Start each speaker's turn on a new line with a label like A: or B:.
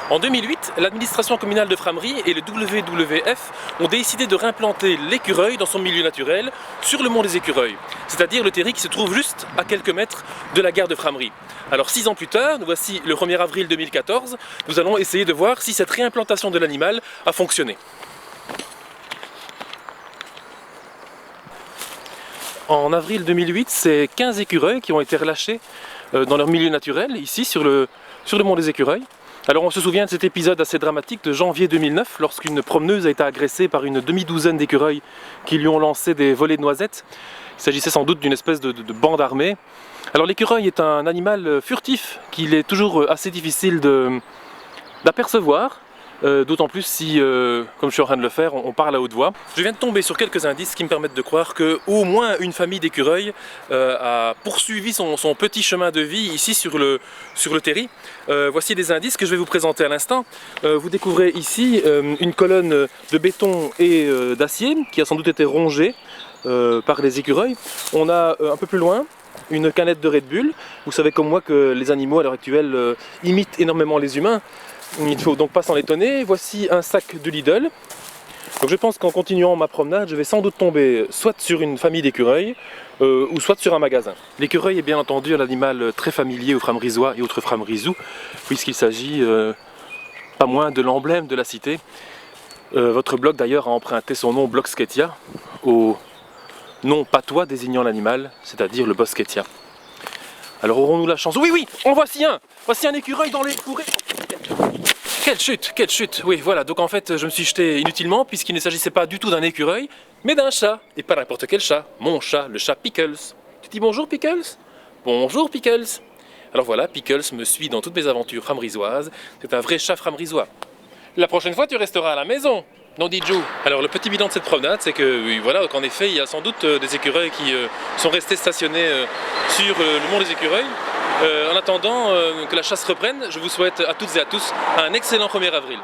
A: En 2008, l'administration communale de Frameries et le WWF ont décidé de réimplanter l'écureuil dans son milieu naturel sur le mont des Écureuils, c'est-à-dire le terri qui se trouve juste à quelques mètres de la gare de Frameries. Alors 6 ans plus tard, nous voici le 1er avril 2014, nous allons essayer de voir si cette réimplantation de l'animal a fonctionné. En avril 2008, c'est 15 écureuils qui ont été relâchés dans leur milieu naturel, ici sur le mont des Écureuils. Alors on se souvient de cet épisode assez dramatique de janvier 2009, lorsqu'une promeneuse a été agressée par une demi-douzaine d'écureuils qui lui ont lancé des volées de noisettes. Il s'agissait sans doute d'une espèce de bande armée. Alors l'écureuil est un animal furtif qu'il est toujours assez difficile d'apercevoir. D'autant plus si, comme je suis en train de le faire, on parle à haute voix. Je viens de tomber sur quelques indices qui me permettent de croire qu'au moins une famille d'écureuils a poursuivi son petit chemin de vie ici sur le terri. Voici des indices que je vais vous présenter à l'instant. Vous découvrez ici une colonne de béton et d'acier qui a sans doute été rongée par les écureuils. On a un peu plus loin une canette de Red Bull. Vous savez comme moi que les animaux à l'heure actuelle imitent énormément les humains. Il ne faut donc pas s'en étonner. Voici un sac de Lidl. Donc je pense qu'en continuant ma promenade, je vais sans doute tomber soit sur une famille d'écureuils ou soit sur un magasin. L'écureuil est bien entendu un animal très familier aux Framerisois et autres Framerisous, puisqu'il s'agit pas moins de l'emblème de la cité. Votre blog d'ailleurs a emprunté son nom Blogsketia au nom patois désignant l'animal, c'est-à-dire le Bosketia. Alors aurons-nous la chance? Oui, oui, en voici un! Voici un écureuil dans les fourrés. Quelle chute, quelle chute! Oui, voilà, donc en fait je me suis jeté inutilement puisqu'il ne s'agissait pas du tout d'un écureuil, mais d'un chat, et pas n'importe quel chat, mon chat, le chat Pickles. Tu dis bonjour Pickles? Bonjour Pickles! Alors voilà, Pickles me suit dans toutes mes aventures framerisoises, c'est un vrai chat framerisois. La prochaine fois tu resteras à la maison, non dit Joe. Alors le petit bilan de cette promenade, c'est que voilà, qu'en effet il y a sans doute des écureuils qui sont restés stationnés sur le mont des Écureuils. En attendant que la chasse reprenne, je vous souhaite à toutes et à tous un excellent 1er avril.